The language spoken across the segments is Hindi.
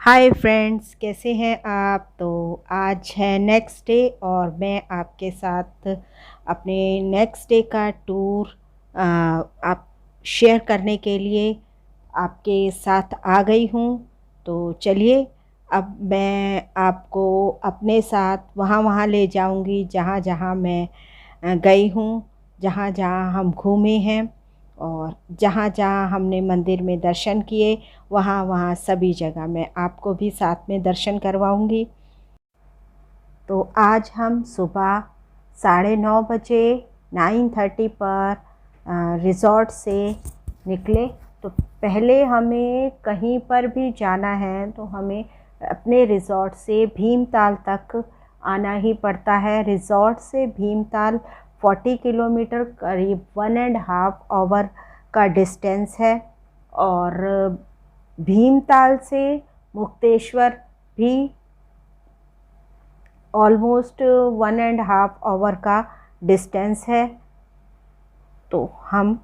हाय फ्रेंड्स, कैसे हैं आप। तो आज है नेक्स्ट डे और मैं आपके साथ अपने नेक्स्ट डे का टूर आप शेयर करने के लिए आपके साथ आ गई हूँ। तो चलिए, अब मैं आपको अपने साथ वहाँ वहाँ ले जाऊँगी जहाँ जहाँ मैं गई हूँ, जहाँ जहाँ हम घूमे हैं और जहाँ जहाँ हमने मंदिर में दर्शन किए, वहाँ वहाँ सभी जगह मैं आपको भी साथ में दर्शन करवाऊँगी। तो आज हम सुबह 9:30 बजे 9:30 पर रिज़ॉर्ट से निकले। तो पहले हमें कहीं पर भी जाना है तो हमें अपने रिज़ॉर्ट से भीमताल तक आना ही पड़ता है। रिज़ॉर्ट से भीमताल 40 किलोमीटर, करीब 1.5 आवर का डिस्टेंस है। और भीमताल से मुक्तेश्वर भी ऑलमोस्ट 1.5 आवर का डिस्टेंस है। तो हम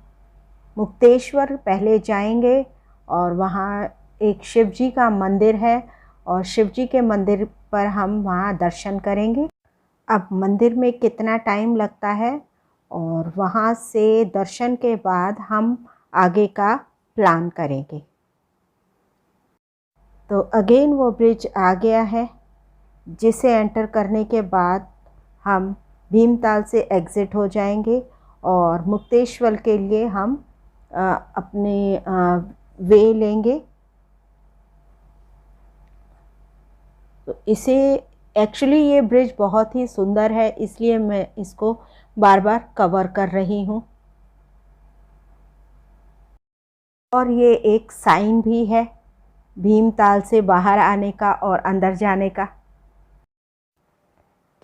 मुक्तेश्वर पहले जाएंगे और वहाँ एक शिव जी का मंदिर है और शिव जी के मंदिर पर हम वहाँ दर्शन करेंगे। अब मंदिर में कितना टाइम लगता है और वहाँ से दर्शन के बाद हम आगे का प्लान करेंगे। तो अगेन वो ब्रिज आ गया है, जिसे एंटर करने के बाद हम भीमताल से एग्ज़िट हो जाएंगे और मुक्तेश्वर के लिए हम अपने वे लेंगे। तो इसे एक्चुअली ये ब्रिज बहुत ही सुंदर है, इसलिए मैं इसको बार बार कवर कर रही हूँ। और ये एक साइन भी है भीमताल से बाहर आने का और अंदर जाने का,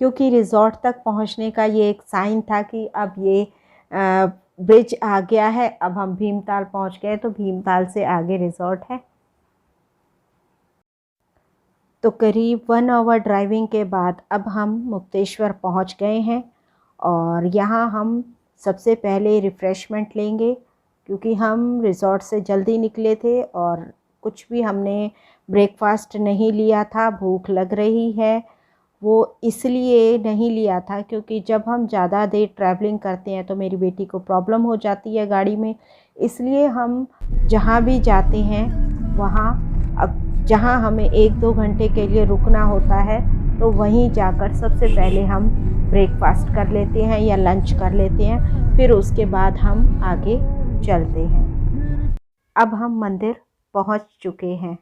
क्योंकि रिज़ॉर्ट तक पहुंचने का ये एक साइन था कि अब ये ब्रिज आ गया है, अब हम भीमताल पहुंच गए। तो भीमताल से आगे रिज़ॉर्ट है। तो करीब 1 आवर ड्राइविंग के बाद अब हम मुक्तेश्वर पहुंच गए हैं और यहाँ हम सबसे पहले रिफ़्रेशमेंट लेंगे, क्योंकि हम रिज़ॉर्ट से जल्दी निकले थे और कुछ भी हमने ब्रेकफास्ट नहीं लिया था। भूख लग रही है, वो इसलिए नहीं लिया था क्योंकि जब हम ज़्यादा देर ट्रैवलिंग करते हैं तो मेरी बेटी को प्रॉब्लम हो जाती है गाड़ी में। इसलिए हम जहाँ भी जाते हैं वहाँ, अब जहाँ हमें 1-2 घंटे के लिए रुकना होता है, तो वहीं जाकर सबसे पहले हम ब्रेकफास्ट कर लेते हैं या लंच कर लेते हैं, फिर उसके बाद हम आगे चलते हैं। अब हम मंदिर पहुँच चुके हैं।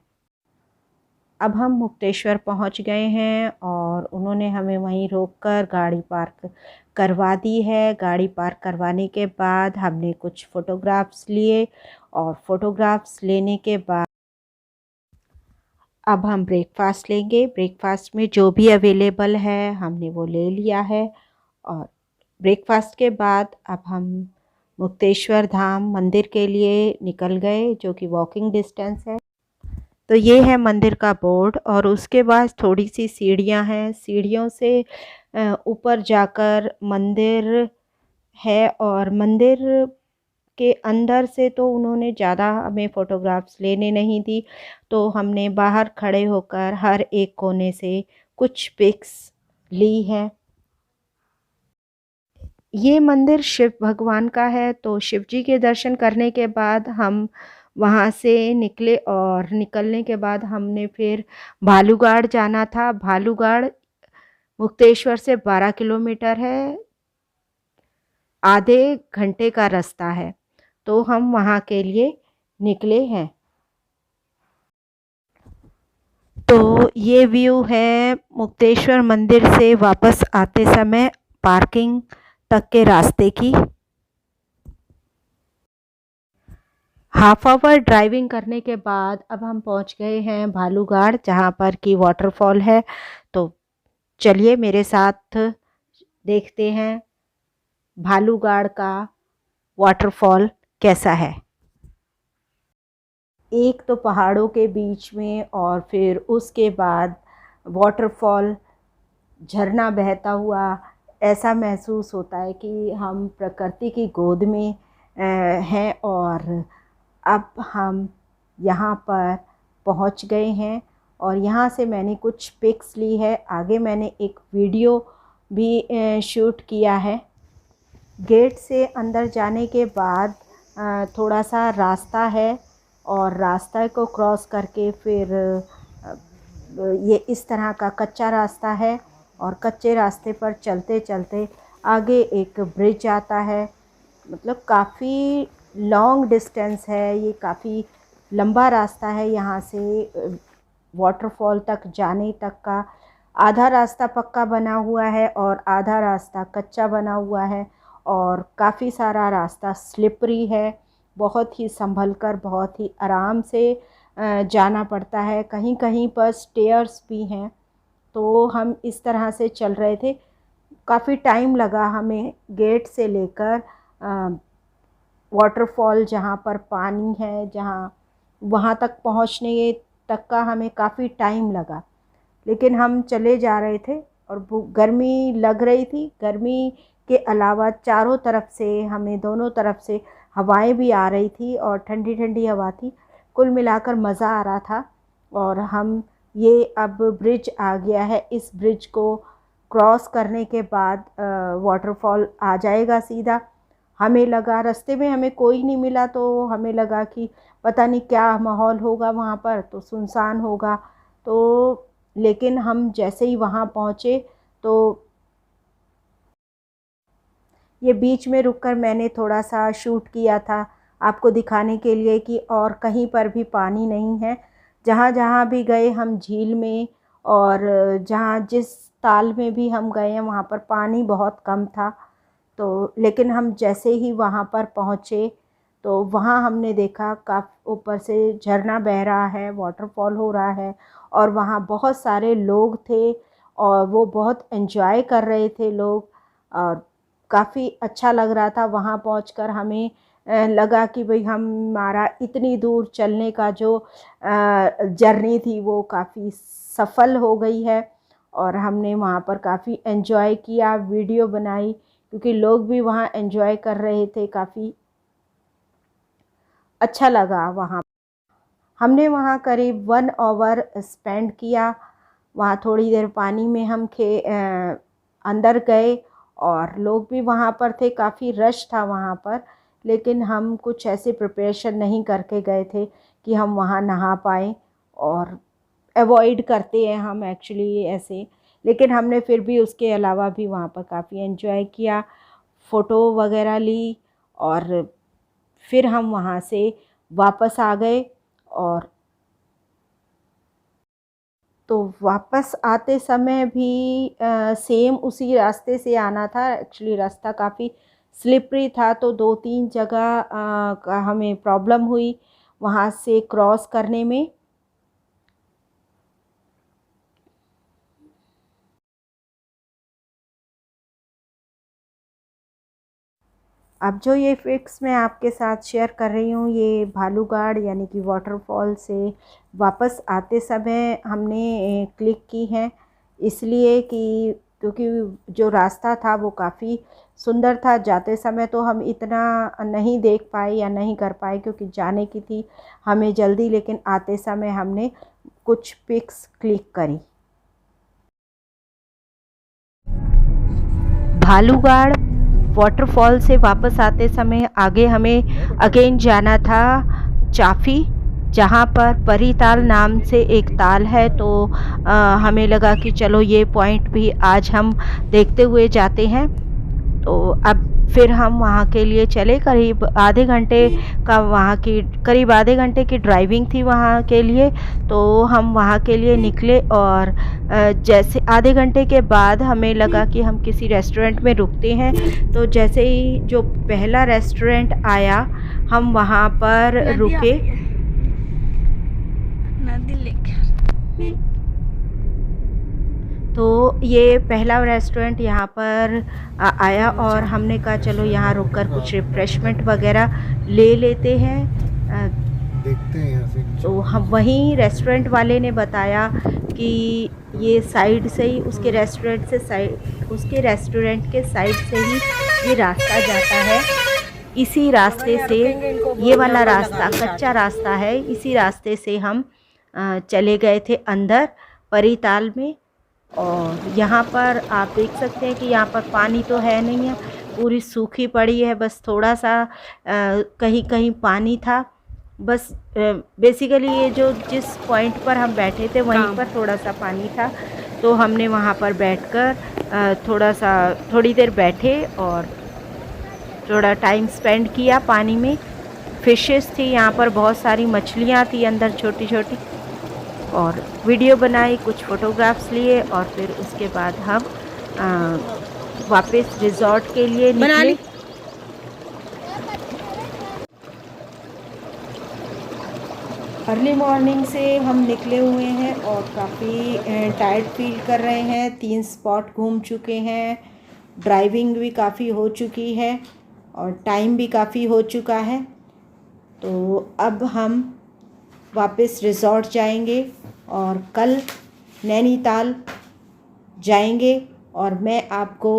अब हम मुक्तेश्वर पहुंच गए हैं और उन्होंने हमें वहीं रोककर गाड़ी पार्क करवा दी है। गाड़ी पार्क करवाने के बाद हमने कुछ फ़ोटोग्राफ्स लिए और फ़ोटोग्राफ्स लेने के बाद अब हम ब्रेकफास्ट लेंगे। ब्रेकफास्ट में जो भी अवेलेबल है हमने वो ले लिया है। और ब्रेकफास्ट के बाद अब हम मुक्तेश्वर धाम मंदिर के लिए निकल गए, जो कि वॉकिंग डिस्टेंस है। तो ये है मंदिर का बोर्ड और उसके बाद थोड़ी सी सीढ़ियाँ हैं। सीढ़ियों से ऊपर जाकर मंदिर है और मंदिर के अंदर से तो उन्होंने ज़्यादा हमें फ़ोटोग्राफ्स लेने नहीं दी, तो हमने बाहर खड़े होकर हर एक कोने से कुछ पिक्स ली हैं। ये मंदिर शिव भगवान का है। तो शिव जी के दर्शन करने के बाद हम वहाँ से निकले और निकलने के बाद हमने फिर भालूगढ़ जाना था। भालूगढ़ मुक्तेश्वर से 12 किलोमीटर है, आधे घंटे का रास्ता है। तो हम वहाँ के लिए निकले हैं। तो ये व्यू है मुक्तेश्वर मंदिर से वापस आते समय पार्किंग तक के रास्ते की। हाफ आवर ड्राइविंग करने के बाद अब हम पहुंच गए हैं भालूगढ़, जहां पर की वाटरफॉल है। तो चलिए मेरे साथ देखते हैं भालूगढ़ का वाटरफॉल कैसा है। एक तो पहाड़ों के बीच में और फिर उसके बाद वाटरफॉल, झरना बहता हुआ, ऐसा महसूस होता है कि हम प्रकृति की गोद में हैं। और अब हम यहाँ पर पहुँच गए हैं और यहाँ से मैंने कुछ पिक्स ली है। आगे मैंने एक वीडियो भी शूट किया है। गेट से अंदर जाने के बाद थोड़ा सा रास्ता है और रास्ता को क्रॉस करके फिर ये इस तरह का कच्चा रास्ता है और कच्चे रास्ते पर चलते चलते आगे एक ब्रिज आता है। मतलब काफ़ी लॉन्ग डिस्टेंस है, ये काफ़ी लंबा रास्ता है। यहाँ से वाटरफॉल तक जाने तक का आधा रास्ता पक्का बना हुआ है और आधा रास्ता कच्चा बना हुआ है और काफ़ी सारा रास्ता स्लिपरी है। बहुत ही संभल कर, बहुत ही आराम से जाना पड़ता है। कहीं कहीं पर स्टेयर्स भी हैं। तो हम इस तरह से चल रहे थे। काफ़ी टाइम लगा हमें गेट से लेकर वाटरफॉल जहाँ पर पानी है, जहाँ वहाँ तक पहुँचने तक का हमें काफ़ी टाइम लगा। लेकिन हम चले जा रहे थे और गर्मी लग रही थी। गर्मी के अलावा चारों तरफ से, हमें दोनों तरफ से हवाएं भी आ रही थी और ठंडी ठंडी हवा थी। कुल मिलाकर मज़ा आ रहा था। और हम ये अब ब्रिज आ गया है। इस ब्रिज को क्रॉस करने के बाद वाटरफॉल आ जाएगा सीधा। हमें लगा, रास्ते में हमें कोई नहीं मिला तो हमें लगा कि पता नहीं क्या माहौल होगा वहाँ पर, तो सुनसान होगा। तो लेकिन हम जैसे ही वहाँ पहुँचे तो ये बीच में रुककर मैंने थोड़ा सा शूट किया था आपको दिखाने के लिए कि और कहीं पर भी पानी नहीं है। जहाँ जहाँ भी गए हम झील में, और जहाँ जिस ताल में भी हम गए हैं वहाँ पर पानी बहुत कम था। तो लेकिन हम जैसे ही वहाँ पर पहुँचे तो वहाँ हमने देखा काफ़ी ऊपर से झरना बह रहा है, वाटरफॉल हो रहा है और वहाँ बहुत सारे लोग थे और वो बहुत एंजॉय कर रहे थे लोग। और काफ़ी अच्छा लग रहा था। वहाँ पहुंचकर हमें लगा कि भाई हमारा इतनी दूर चलने का जो जर्नी थी वो काफ़ी सफल हो गई है। और हमने वहाँ पर काफ़ी एंजॉय किया, वीडियो बनाई, क्योंकि लोग भी वहाँ एंजॉय कर रहे थे। काफ़ी अच्छा लगा वहाँ। हमने वहाँ करीब 1 आवर स्पेंड किया। वहाँ थोड़ी देर पानी में हम अंदर गए और लोग भी वहाँ पर थे, काफ़ी रश था वहाँ पर। लेकिन हम कुछ ऐसे प्रिपरेशन नहीं करके गए थे कि हम वहाँ नहा पाएँ, और अवॉइड करते हैं हम एक्चुअली ऐसे। लेकिन हमने फिर भी उसके अलावा भी वहाँ पर काफ़ी एंजॉय किया, फ़ोटो वगैरह ली और फिर हम वहाँ से वापस आ गए। और तो वापस आते समय भी सेम उसी रास्ते से आना था। एक्चुअली रास्ता काफ़ी स्लिपरी था, तो 2-3 जगह का हमें प्रॉब्लम हुई वहाँ से क्रॉस करने में। अब जो ये पिक्स मैं आपके साथ शेयर कर रही हूँ, ये भालूगढ़ यानी कि वाटरफॉल से वापस आते समय हमने क्लिक की हैं, इसलिए कि क्योंकि जो रास्ता था वो काफ़ी सुंदर था। जाते समय तो हम इतना नहीं देख पाए या नहीं कर पाए क्योंकि जाने की थी हमें जल्दी, लेकिन आते समय हमने कुछ पिक्स क्लिक करी। भालूगढ़ वाटरफॉल से वापस आते समय आगे हमें अगेन जाना था चाफी, जहाँ पर परी ताल नाम से एक ताल है। तो हमें लगा कि चलो ये पॉइंट भी आज हम देखते हुए जाते हैं। तो अब फिर हम वहाँ के लिए चले। करीब आधे घंटे का वहाँ की करीब आधे घंटे की ड्राइविंग थी वहाँ के लिए। तो हम वहाँ के लिए निकले और जैसे आधे घंटे के बाद हमें लगा कि हम किसी रेस्टोरेंट में रुकते हैं। तो जैसे ही जो पहला रेस्टोरेंट आया हम वहाँ पर रुके। तो ये पहला रेस्टोरेंट यहाँ पर आया और हमने कहा चलो यहाँ रुककर कुछ रिफ्रेशमेंट वगैरह ले लेते हैं, देखते हैं यहाँ से। तो हम वहीं रेस्टोरेंट वाले ने बताया कि ये साइड से ही उसके रेस्टोरेंट के साइड से ही ये रास्ता जाता है। इसी रास्ते से, ये वाला रास्ता कच्चा रास्ता है, इसी रास्ते से हम चले गए थे अंदर परीताल में। और यहाँ पर आप देख सकते हैं कि यहाँ पर पानी तो है नहीं है, पूरी सूखी पड़ी है, बस थोड़ा सा कहीं कहीं पानी था बस। बेसिकली ये जो जिस पॉइंट पर हम बैठे थे वहीं पर थोड़ा सा पानी था, तो हमने वहाँ पर बैठकर थोड़ी देर बैठे और थोड़ा टाइम स्पेंड किया पानी में। फिशेस थी यहाँ पर, बहुत सारी मछलियाँ थी अंदर छोटी छोटी, और वीडियो बनाई, कुछ फ़ोटोग्राफ्स लिए और फिर उसके बाद हम वापस रिज़ॉर्ट के लिए निकले। अर्ली मॉर्निंग से हम निकले हुए हैं और काफ़ी टायर्ड फील कर रहे हैं। 3 स्पॉट घूम चुके हैं, ड्राइविंग भी काफ़ी हो चुकी है और टाइम भी काफ़ी हो चुका है। तो अब हम वापस रिज़ॉर्ट जाएंगे और कल नैनीताल जाएंगे और मैं आपको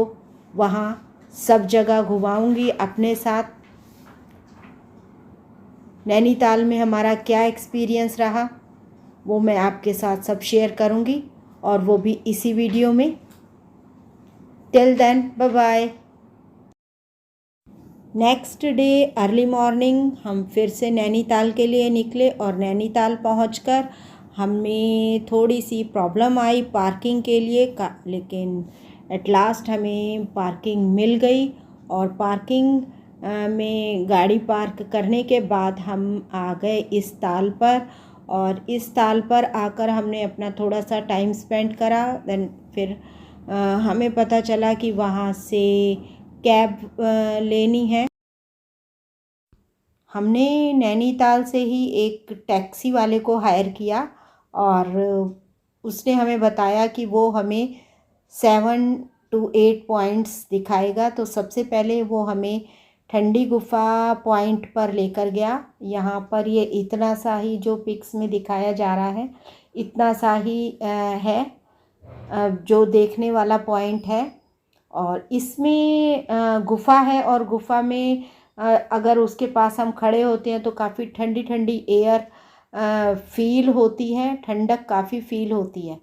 वहाँ सब जगह घुमाऊंगी अपने साथ। नैनीताल में हमारा क्या एक्सपीरियंस रहा वो मैं आपके साथ सब शेयर करूंगी, और वो भी इसी वीडियो में। Till then bye bye. Next day early morning हम फिर से नैनीताल के लिए निकले और नैनीताल पहुंचकर हमें थोड़ी सी प्रॉब्लम आई पार्किंग के लिए लेकिन एट लास्ट हमें पार्किंग मिल गई। और पार्किंग में गाड़ी पार्क करने के बाद हम आ गए इस ताल पर, और इस ताल पर आकर हमने अपना थोड़ा सा टाइम स्पेंड करा। देन फिर हमें पता चला कि वहाँ से कैब लेनी है। हमने नैनीताल से ही एक टैक्सी वाले को हायर किया और उसने हमें बताया कि वो हमें 7 to 8 पॉइंट्स दिखाएगा। तो सबसे पहले वो हमें ठंडी गुफा पॉइंट पर लेकर गया। यहाँ पर ये इतना सा ही जो पिक्स में दिखाया जा रहा है, इतना सा ही है जो देखने वाला पॉइंट है। और इसमें गुफा है और गुफा में अगर उसके पास हम खड़े होते हैं तो काफ़ी ठंडी ठंडी एयर फील होती है, ठंडक काफ़ी फील होती है।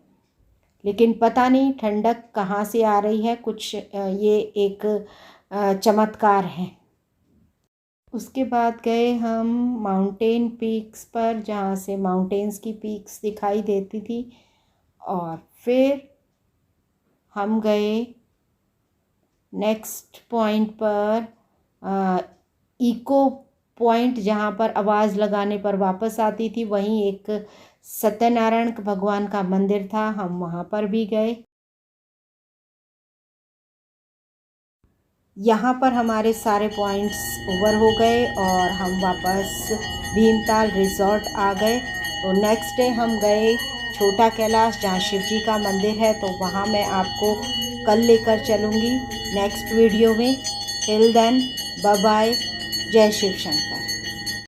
लेकिन पता नहीं ठंडक कहाँ से आ रही है, कुछ ये एक चमत्कार है। उसके बाद गए हम माउंटेन पीक्स पर, जहाँ से माउंटेन्स की पीक्स दिखाई देती थी। और फिर हम गए नेक्स्ट पॉइंट पर, इको पॉइंट, जहाँ पर आवाज़ लगाने पर वापस आती थी। वहीं एक सत्यनारायण भगवान का मंदिर था, हम वहाँ पर भी गए। यहाँ पर हमारे सारे पॉइंट्स ओवर हो गए और हम वापस भीमताल रिज़ॉर्ट आ गए। तो नेक्स्ट डे हम गए छोटा कैलाश, जहाँ शिव जी का मंदिर है। तो वहाँ मैं आपको कल लेकर चलूँगी नेक्स्ट वीडियो में। टिल देन बाय बाय, जय शिव शंकर।